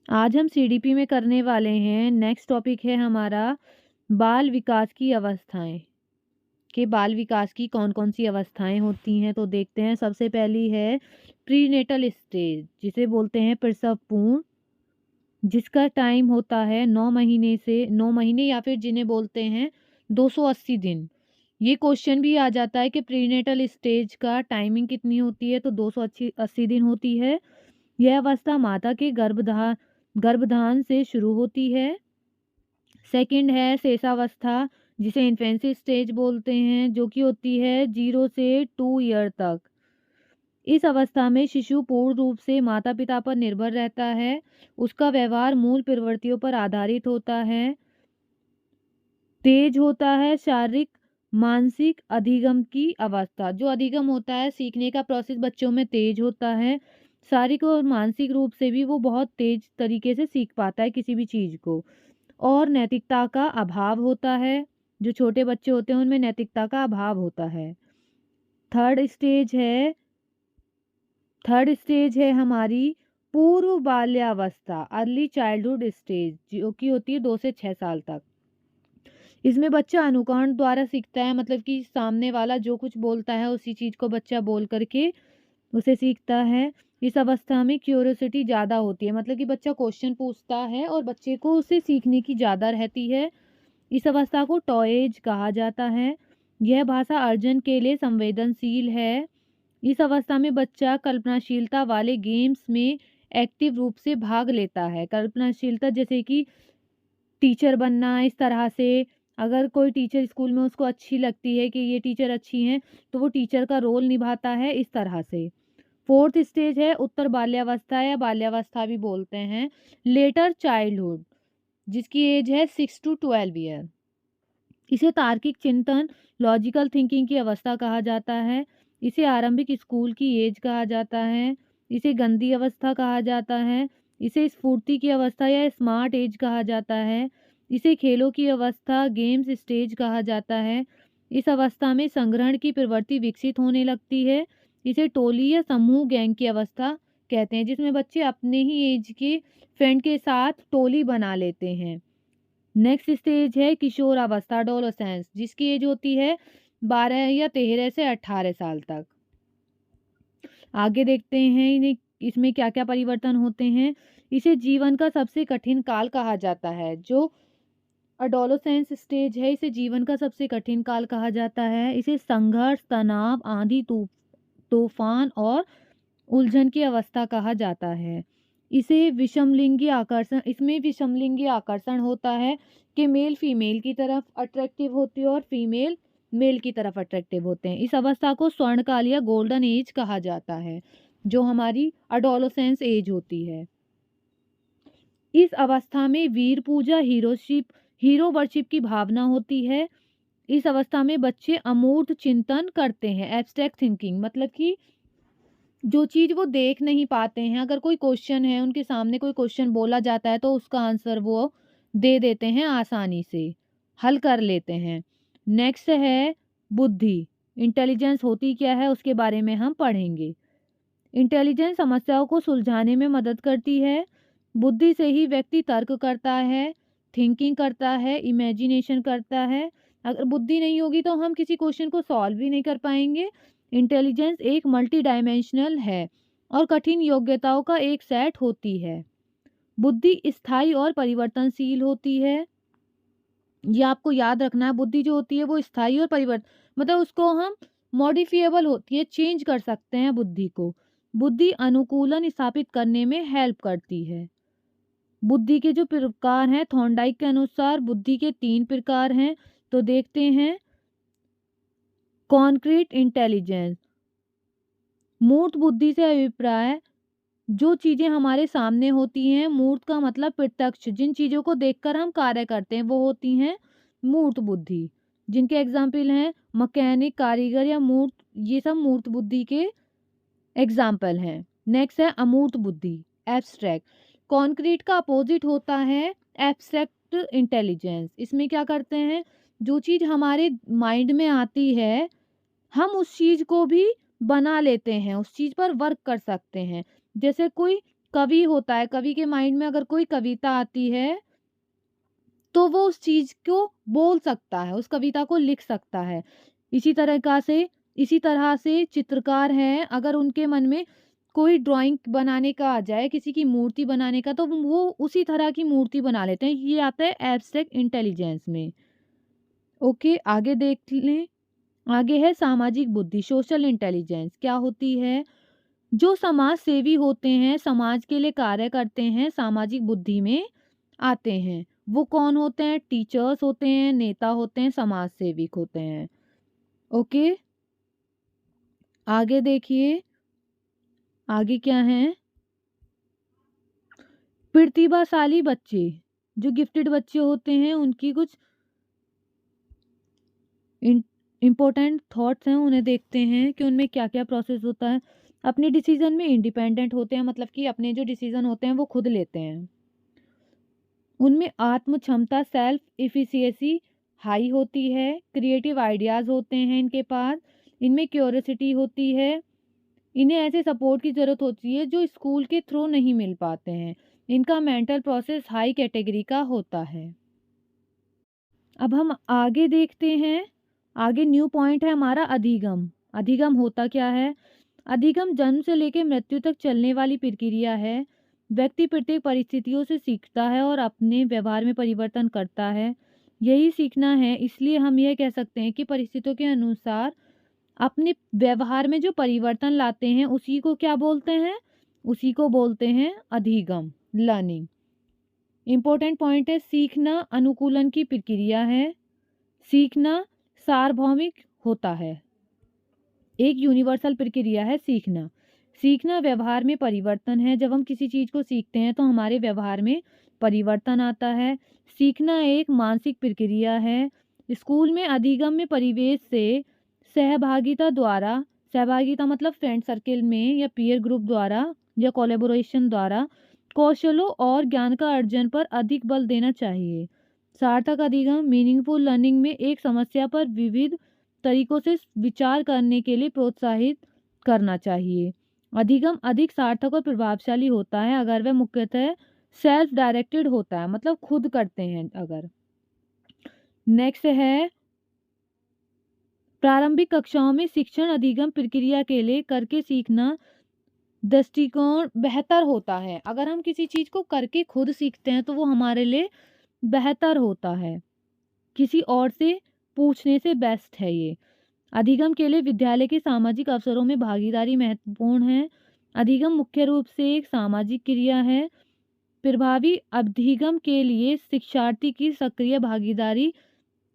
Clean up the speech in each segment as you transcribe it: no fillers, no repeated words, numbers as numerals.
आज हम सीडीपी में करने वाले हैं। नेक्स्ट टॉपिक है हमारा बाल विकास की अवस्थाएं। कि बाल विकास की कौन कौन सी अवस्थाएं होती हैं, तो देखते हैं। सबसे पहली है प्रीनेटल स्टेज, जिसे बोलते हैं प्रसव पूर्ण, जिसका टाइम होता है 9 महीने या फिर जिन्हें बोलते हैं 280 दिन। ये क्वेश्चन भी आ जाता है कि प्रीनेटल स्टेज का टाइमिंग कितनी होती है, तो 280 दिन होती है। यह अवस्था माता के गर्भधान से शुरू होती है। सेकंड है शेषावस्था, जिसे इन्फेंसी स्टेज बोलते हैं, जो कि होती है 0 से 2 ईयर तक। इस अवस्था में शिशु पूर्ण रूप से माता पिता पर निर्भर रहता है। उसका व्यवहार मूल प्रवृत्तियों पर आधारित होता है। तेज होता है शारीरिक मानसिक अधिगम की अवस्था। जो अधिगम होता है, सीखने का प्रोसेस बच्चों में तेज होता है। शारीरिक और मानसिक रूप से भी वो बहुत तेज तरीके से सीख पाता है किसी भी चीज़ को। और नैतिकता का अभाव होता है। जो छोटे बच्चे होते हैं उनमें नैतिकता का अभाव होता है। थर्ड स्टेज है थर्ड स्टेज है हमारी पूर्व बाल्यावस्था, अर्ली चाइल्डहुड स्टेज, जो कि होती है 2 से 6 साल तक। इसमें बच्चा अनुकरण द्वारा सीखता है, मतलब कि सामने वाला जो कुछ बोलता है उसी चीज़ को बच्चा बोल करके उसे सीखता है। इस अवस्था में क्यूरियोसिटी ज़्यादा होती है, मतलब कि बच्चा क्वेश्चन पूछता है और बच्चे को उसे सीखने की ज़्यादा रहती है। इस अवस्था को टॉयज कहा जाता है। यह भाषा अर्जन के लिए संवेदनशील है। इस अवस्था में बच्चा कल्पनाशीलता वाले गेम्स में एक्टिव रूप से भाग लेता है। कल्पनाशीलता जैसे कि टीचर बनना, इस तरह से। अगर कोई टीचर स्कूल में उसको अच्छी लगती है कि ये टीचर अच्छी हैं, तो वो टीचर का रोल निभाता है इस तरह से। फोर्थ स्टेज है उत्तर बाल्यावस्था, या बाल्यावस्था भी बोलते हैं, लेटर चाइल्डहुड, जिसकी एज है 6 to 12 ईयर। इसे तार्किक चिंतन, लॉजिकल थिंकिंग की अवस्था कहा जाता है। इसे आरंभिक स्कूल की एज कहा जाता है। इसे गंदी अवस्था कहा जाता है। इसे स्फूर्ति की अवस्था या स्मार्ट एज कहा जाता है। इसे खेलों की अवस्था, गेम्स स्टेज कहा जाता है। इस अवस्था में संग्रहण की प्रवृत्ति विकसित होने लगती है। इसे टोली या समूह गैंग की अवस्था कहते हैं, जिसमें बच्चे अपने ही एज के फ्रेंड के साथ टोली बना लेते हैं। नेक्स्ट स्टेज है किशोर अवस्था, एडोलसेंस, जिसकी एज होती है 12 या 13 से 18 साल तक। आगे देखते हैं इन्हें, इसमें क्या क्या परिवर्तन होते हैं। इसे जीवन का सबसे कठिन काल कहा जाता है। जो एडोलसेंस स्टेज है, इसे जीवन का सबसे कठिन काल कहा जाता है। इसे संघर्ष, तनाव, आंधी तूफान और उलझन की अवस्था कहा जाता है। इसमें विषमलिंगी आकर्षण होता है कि मेल फीमेल की तरफ अट्रैक्टिव होती है और फीमेल मेल की तरफ अट्रैक्टिव होते हैं। इस अवस्था को स्वर्णकाल या गोल्डन एज कहा जाता है, जो हमारी अडोलोसेंस एज होती है। इस अवस्था में वीर पूजा, हीरो वर्शिप की भावना होती है। इस अवस्था में बच्चे अमूर्त चिंतन करते हैं, एब्स्ट्रैक्ट थिंकिंग, मतलब कि जो चीज़ वो देख नहीं पाते हैं, अगर कोई क्वेश्चन है उनके सामने, कोई क्वेश्चन बोला जाता है तो उसका आंसर वो दे देते हैं, आसानी से हल कर लेते हैं। नेक्स्ट है बुद्धि, इंटेलिजेंस होती क्या है उसके बारे में हम पढ़ेंगे। इंटेलिजेंस समस्याओं को सुलझाने में मदद करती है। बुद्धि से ही व्यक्ति तर्क करता है, थिंकिंग करता है, इमेजिनेशन करता है। अगर बुद्धि नहीं होगी तो हम किसी क्वेश्चन को सॉल्व भी नहीं कर पाएंगे। इंटेलिजेंस एक मल्टी डायमेंशनल है और कठिन योग्यताओं का एक सेट होती है। बुद्धि स्थायी और परिवर्तनशील होती है। ये आपको याद रखना है, बुद्धि जो होती है वो स्थायी और परिवर्तन, मतलब उसको हम मॉडिफिएबल होती है, चेंज कर सकते हैं बुद्धि को। बुद्धि अनुकूलन स्थापित करने में हेल्प करती है। बुद्धि के जो प्रकार हैं, थॉर्नडाइक के अनुसार बुद्धि के 3 प्रकार हैं, तो देखते हैं। कॉन्क्रीट इंटेलिजेंस, मूर्त बुद्धि से अभिप्राय जो चीजें हमारे सामने होती हैं, मूर्त का मतलब प्रत्यक्ष, जिन चीजों को देखकर हम कार्य करते हैं वो होती हैं मूर्त बुद्धि, जिनके एग्जाम्पल हैं मैकेनिक, कारीगर या मूर्त, ये सब मूर्त बुद्धि के एग्जाम्पल हैं। नेक्स्ट है अमूर्त बुद्धि, एब्स्ट्रैक्ट। कॉन्क्रीट का अपोजिट होता है एब्स्ट्रैक्ट इंटेलिजेंस। इसमें क्या करते हैं, जो चीज़ हमारे माइंड में आती है हम उस चीज़ को भी बना लेते हैं, उस चीज़ पर वर्क कर सकते हैं। जैसे कोई कवि होता है, कवि के माइंड में अगर कोई कविता आती है तो वो उस चीज़ को बोल सकता है, उस कविता को लिख सकता है। इसी तरीक़ा से इसी तरह से चित्रकार हैं, अगर उनके मन में कोई ड्राइंग बनाने का आ जाए, किसी की मूर्ति बनाने का, तो वो उसी तरह की मूर्ति बना लेते हैं। ये आता है एब्स्ट्रैक्ट इंटेलिजेंस में। ओके, आगे देख लें। आगे है सामाजिक बुद्धि, सोशल इंटेलिजेंस। क्या होती है? जो समाज सेवी होते हैं, समाज के लिए कार्य करते हैं, सामाजिक बुद्धि में आते हैं। वो कौन होते हैं? टीचर्स होते हैं, नेता होते हैं, समाज सेविक होते हैं। ओके, आगे देखिए। आगे क्या है? प्रतिभाशाली बच्चे, जो गिफ्टेड बच्चे होते हैं, उनकी कुछ इम्पोर्टेंट थॉट्स हैं, उन्हें देखते हैं कि उनमें क्या-क्या प्रोसेस होता है। अपने डिसीज़न में इंडिपेंडेंट होते हैं, मतलब कि अपने जो डिसीज़न होते हैं वो खुद लेते हैं। उनमें आत्म क्षमता, सेल्फ एफिशिएंसी हाई होती है। क्रिएटिव आइडियाज़ होते हैं इनके पास। इनमें क्यूरियोसिटी होती है। इन्हें ऐसे सपोर्ट की ज़रूरत होती है जो स्कूल के थ्रू नहीं मिल पाते हैं। इनका मेंटल प्रोसेस हाई कैटेगरी का होता है। अब हम आगे देखते हैं। आगे न्यू पॉइंट है हमारा अधिगम। अधिगम होता क्या है? अधिगम जन्म से लेकर मृत्यु तक चलने वाली प्रक्रिया है। व्यक्ति प्रत्येक परिस्थितियों से सीखता है और अपने व्यवहार में परिवर्तन करता है। यही सीखना है, इसलिए हम यह कह सकते हैं कि परिस्थितियों के अनुसार अपने व्यवहार में जो परिवर्तन लाते हैं उसी को क्या बोलते हैं? उसी को बोलते हैं अधिगम, लर्निंग। इम्पोर्टेंट पॉइंट है, सीखना अनुकूलन की प्रक्रिया है। सीखना सार्वभौमिक होता है, एक यूनिवर्सल प्रक्रिया है सीखना। सीखना व्यवहार में परिवर्तन है। जब हम किसी चीज़ को सीखते हैं तो हमारे व्यवहार में परिवर्तन आता है। सीखना एक मानसिक प्रक्रिया है। स्कूल में अधिगम में परिवेश से सहभागिता मतलब फ्रेंड सर्किल में या पीयर ग्रुप द्वारा या कोलैबोरेशन द्वारा कौशलों और ज्ञान का अर्जन पर अधिक बल देना चाहिए। सार्थक अधिगम मीनिंगफुल लर्निंग में एक समस्या पर विविध तरीकों से विचार करने के लिए प्रोत्साहित करना चाहिए। अधिगम अधिक सार्थक और प्रभावशाली होता है अगर वह मुख्यतः सेल्फ डायरेक्टेड होता है, मतलब खुद करते हैं अगर। नेक्स्ट है, प्रारंभिक कक्षाओं में शिक्षण अधिगम प्रक्रिया के लिए करके सीखना दृष्टिकोण बेहतर होता है। अगर हम किसी चीज़ को करके खुद सीखते हैं तो वो हमारे लिए बेहतर होता है, किसी और से पूछने से बेस्ट है ये। अधिगम के लिए विद्यालय के सामाजिक अवसरों में भागीदारी महत्वपूर्ण है। अधिगम मुख्य रूप से एक सामाजिक क्रिया है। प्रभावी अधिगम के लिए शिक्षार्थी की सक्रिय भागीदारी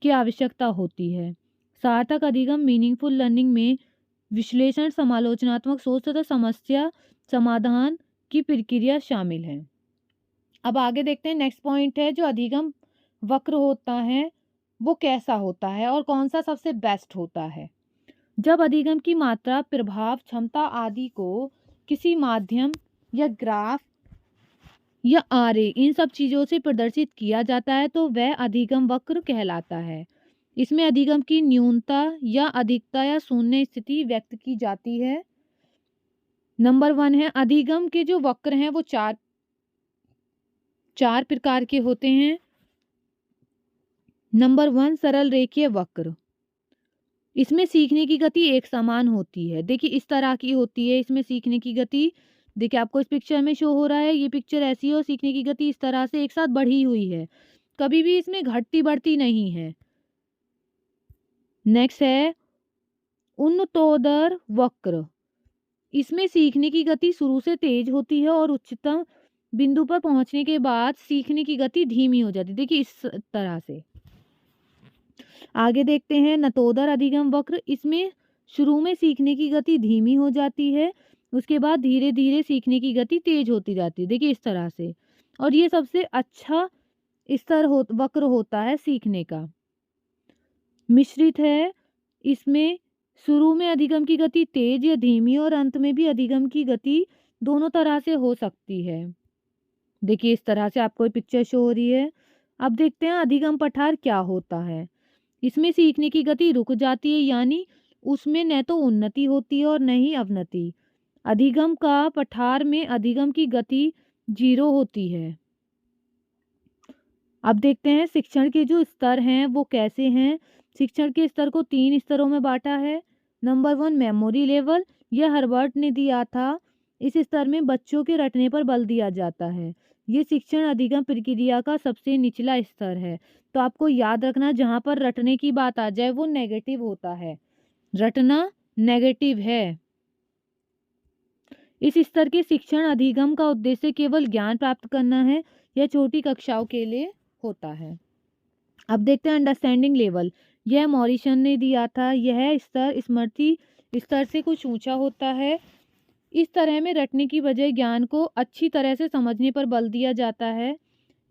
की आवश्यकता होती है। सार्थक अधिगम मीनिंगफुल लर्निंग में विश्लेषण, समालोचनात्मक सोच तथा समस्या समाधान की प्रक्रिया शामिल है। अब आगे देखते हैं। नेक्स्ट पॉइंट है, जो अधिगम वक्र होता है वो कैसा होता है और कौन सा सबसे बेस्ट होता है? जब अधिगम की मात्रा, प्रभाव, क्षमता आदि को किसी माध्यम या ग्राफ या आरे इन सब चीज़ों से प्रदर्शित किया जाता है तो वह अधिगम वक्र कहलाता है। इसमें अधिगम की न्यूनता या अधिकता या शून्य स्थिति व्यक्त की जाती है। नंबर 1 है, अधिगम के जो वक्र हैं वो चार प्रकार के होते हैं। नंबर 1, सरल रेखीय वक्र। इसमें सीखने की गति एक समान होती है। देखिए इस तरह की होती है इसमें सीखने की गति। देखिए आपको इस पिक्चर में शो हो रहा है, ये पिक्चर ऐसी है और सीखने की गति इस तरह से एक साथ बढ़ी हुई है, कभी भी इसमें घटती बढ़ती नहीं है। नेक्स्ट है उन्नतोदर वक्र। इसमें सीखने की गति शुरू से तेज होती है और उच्चतम बिंदु पर पहुंचने के बाद सीखने की गति धीमी हो जाती है। देखिए इस तरह से। आगे देखते हैं नतोदर अधिगम वक्र। इसमें शुरू में सीखने की गति धीमी हो जाती है, उसके बाद धीरे धीरे सीखने की गति तेज होती जाती है। देखिए इस तरह से। और ये सबसे अच्छा स्तर वक्र होता है सीखने का। मिश्रित है, इसमें शुरू में अधिगम की गति तेज या धीमी और अंत में भी अधिगम की गति दोनों तरह से हो सकती है। देखिए इस तरह से आपको पिक्चर शो हो रही है। अब देखते हैं अधिगम पठार क्या होता है। इसमें सीखने की गति रुक जाती है, यानी उसमें न तो उन्नति होती है और न ही अवनति। अधिगम का पठार में अधिगम की गति 0 होती है। अब देखते हैं शिक्षण के जो स्तर हैं वो कैसे हैं। शिक्षण के स्तर को 3 स्तरों में बांटा है। नंबर 1 मेमोरी लेवल, यह हर्बर्ट ने दिया था। इस स्तर में बच्चों के रटने पर बल दिया जाता है। ये शिक्षण अधिगम प्रक्रिया का सबसे निचला स्तर है। तो आपको याद रखना, जहाँ पर रटने की बात आ जाए वो नेगेटिव होता है, रटना नेगेटिव है। इस स्तर के शिक्षण अधिगम का उद्देश्य केवल ज्ञान प्राप्त करना है। यह छोटी कक्षाओं के लिए होता है। अब देखते हैं अंडरस्टैंडिंग लेवल, यह मॉरिसन ने दिया था। यह स्तर स्मृति स्तर से कुछ ऊंचा होता है। इस तरह में रटने की बजाय ज्ञान को अच्छी तरह से समझने पर बल दिया जाता है।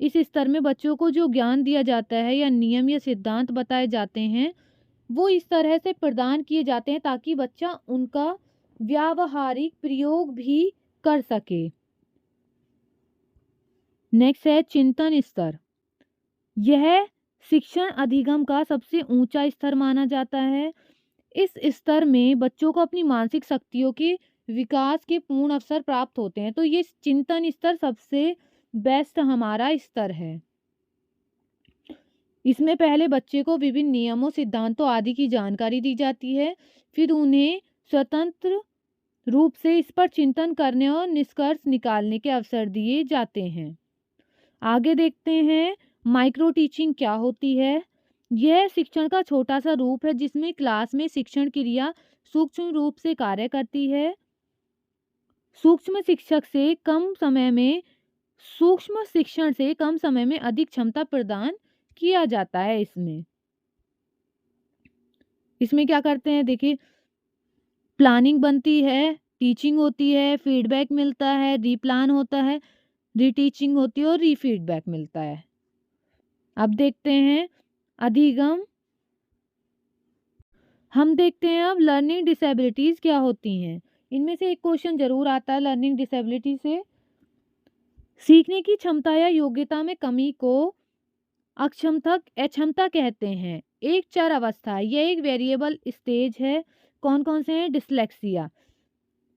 इस स्तर में बच्चों को जो ज्ञान दिया जाता है या नियम या सिद्धांत बताए जाते हैं वो इस तरह से प्रदान किए जाते हैं ताकि बच्चा उनका व्यावहारिक प्रयोग भी कर सके। नेक्स्ट है चिंतन स्तर, यह शिक्षण अधिगम का सबसे ऊंचा स्तर माना जाता है। इस स्तर में बच्चों को अपनी मानसिक शक्तियों के विकास के पूर्ण अवसर प्राप्त होते हैं। तो ये चिंतन स्तर सबसे बेस्ट हमारा स्तर है। इसमें पहले बच्चे को विभिन्न नियमों, सिद्धांतों आदि की जानकारी दी जाती है, फिर उन्हें स्वतंत्र रूप से इस पर चिंतन करने और निष्कर्ष निकालने के अवसर दिए जाते हैं। आगे देखते हैं माइक्रो टीचिंग क्या होती है। यह शिक्षण का छोटा सा रूप है जिसमें क्लास में शिक्षण क्रिया सूक्ष्म रूप से कार्य करती है। सूक्ष्म शिक्षण से कम समय में अधिक क्षमता प्रदान किया जाता है। इसमें क्या करते हैं, देखिए प्लानिंग बनती है, टीचिंग होती है, फीडबैक मिलता है, रीप्लान होता है, रीटीचिंग होती है और रीफीडबैक मिलता है। अब देखते हैं अधिगम। हम देखते हैं अब लर्निंग डिसेबिलिटीज क्या होती हैं। इनमें से एक क्वेश्चन जरूर आता है लर्निंग डिसेबिलिटी से। सीखने की क्षमता या योग्यता में कमी को अक्षमता कहते हैं। एक चर अवस्था, यह एक वेरिएबल स्टेज है। कौन कौन से हैं, डिसलेक्सिया,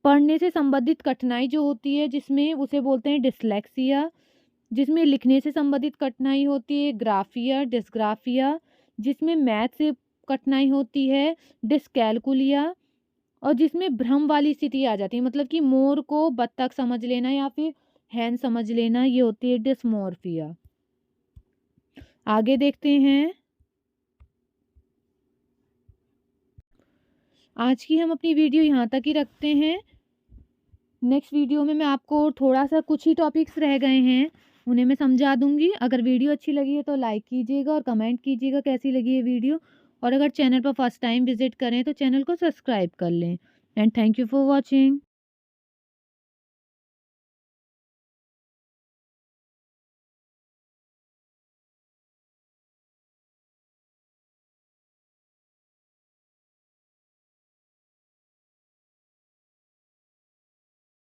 पढ़ने से संबंधित कठिनाई जो होती है जिसमें उसे बोलते हैं डिसलेक्सिया। जिसमें लिखने से संबंधित कठिनाई होती है ग्राफिया, डिस्ग्राफिया। जिसमें मैथ से कठिनाई होती है डिस्कैलकुलिया। और जिसमें भ्रम वाली स्थिति आ जाती है, मतलब कि मोर को बत्तख समझ लेना या फिर हैन समझ लेना, ये होती है डिस्मोर्फिया। आगे देखते हैं। आज की हम अपनी वीडियो यहाँ तक ही रखते हैं। नेक्स्ट वीडियो में मैं आपको थोड़ा सा कुछ ही टॉपिक्स रह गए हैं उन्हें मैं समझा दूंगी। अगर वीडियो अच्छी लगी है तो लाइक कीजिएगा और कमेंट कीजिएगा कैसी लगी है वीडियो। और अगर चैनल पर फर्स्ट टाइम विजिट करें तो चैनल को सब्सक्राइब कर लें। And thank you for watching.